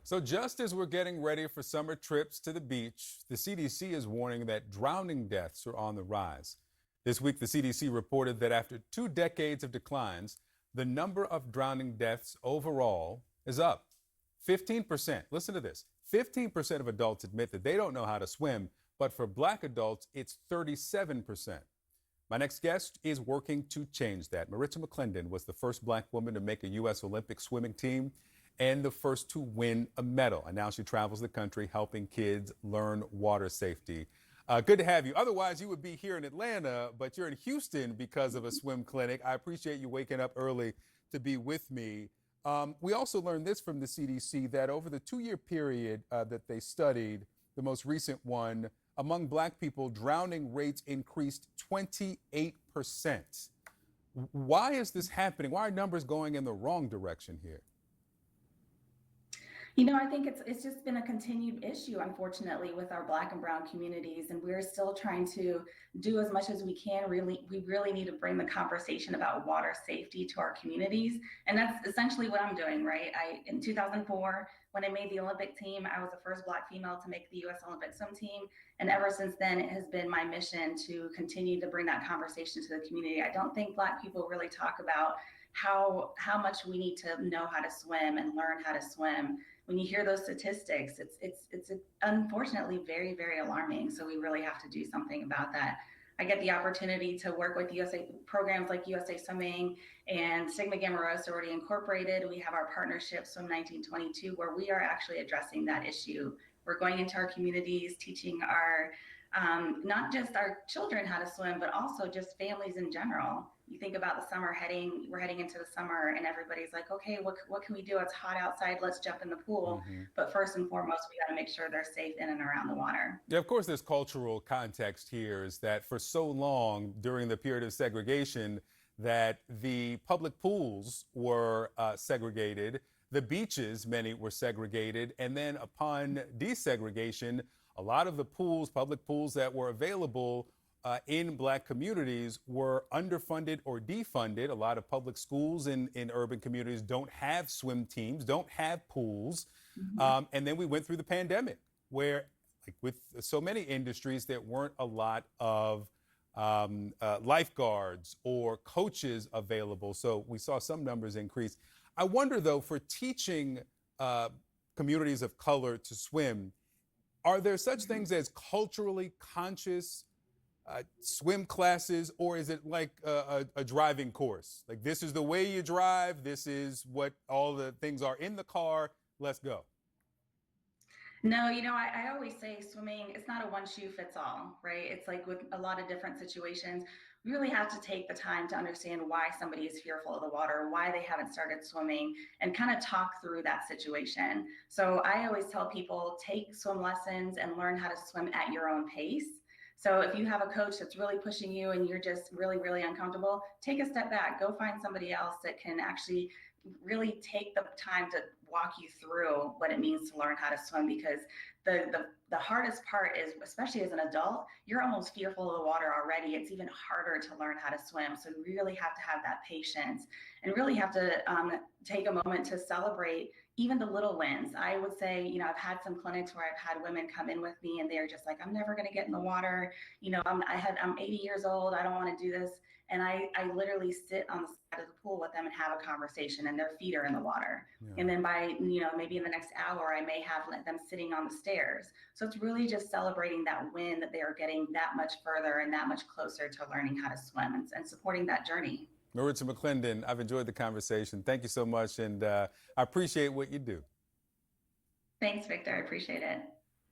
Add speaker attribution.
Speaker 1: So just as we're getting ready for summer trips to the beach, the CDC is warning that drowning deaths are on the rise. This week, the CDC reported that after 2 decades of declines, the number of drowning deaths overall is up 15%. Listen to this. 15% of adults admit that they don't know how to swim, but for Black adults, it's 37%. My next guest is working to change that. Maritza McClendon was the first Black woman to make a U.S. Olympic swimming team and the first to win a medal. And now she travels the country helping kids learn water safety. Good to have you. Otherwise, you would be here in Atlanta, but you're in Houston because of a swim clinic. I appreciate you waking up early to be with me. We also learned this from the CDC, that over the 2-year period that they studied, the most recent one, among Black people, drowning rates increased 28%. Why is this happening? Why are numbers going in the wrong direction here?
Speaker 2: I think it's just been a continued issue, unfortunately, with our Black and Brown communities, and we're still trying to do as much as we can. We really need to bring the conversation about water safety to our communities, and that's essentially what I'm doing, right? In 2004, when I made the Olympic team, I was the first Black female to make the U.S. Olympic swim team, and ever since then, it has been my mission to continue to bring that conversation to the community. I don't think Black people really talk about how much we need to know how to swim and learn how to swim. When you hear those statistics, it's unfortunately very, very alarming. So we really have to do something about that. I get the opportunity to work with USA programs like USA Swimming and Sigma Gamma Rho Sorority Incorporated. We have our partnership Swim 1922, where we are actually addressing that issue. We're going into our communities, teaching our not just our children how to swim, but also just families in general. You think about the summer we're heading into the summer, and everybody's like, okay, what can we do? It's hot outside, let's jump in the pool. But first and foremost, we got to make sure they're safe in and around the water.
Speaker 1: Yeah, of course, there's cultural context here, is that for so long during the period of segregation that the public pools were segregated, the beaches, many were segregated, and then upon desegregation, a lot of the pools, public pools that were available in Black communities were underfunded or defunded. A lot of public schools in urban communities don't have swim teams, don't have pools. And then we went through the pandemic where, like with so many industries, there weren't a lot of lifeguards or coaches available. So we saw some numbers increase. I wonder, though, for teaching communities of color to swim, are there such things as culturally conscious swim classes, or is it like a driving course? Like, this is the way you drive, this is what all the things are in the car, let's go.
Speaker 2: No, I always say swimming, it's not a one shoe fits all, right? It's like with a lot of different situations, we really have to take the time to understand why somebody is fearful of the water, why they haven't started swimming, and kind of talk through that situation. So I always tell people, take swim lessons and learn how to swim at your own pace. So if you have a coach that's really pushing you and you're just really, really uncomfortable, take a step back, go find somebody else that can actually really take the time to walk you through what it means to learn how to swim, because the hardest part is, especially as an adult, you're almost fearful of the water already. It's even harder to learn how to swim. So you really have to have that patience and really have to take a moment to celebrate even the little wins. I would say, I've had some clinics where I've had women come in with me and they're just like, I'm never going to get in the water. I'm 80 years old. I don't want to do this. And I literally sit on the side of the pool with them and have a conversation, and their feet are in the water. Yeah. And then by, maybe in the next hour, I may have them sitting on the stairs. So it's really just celebrating that win, that they are getting that much further and that much closer to learning how to swim and supporting that journey.
Speaker 1: Maritza McClendon, I've enjoyed the conversation. Thank you so much. And I appreciate what you do.
Speaker 2: Thanks, Victor. I appreciate it.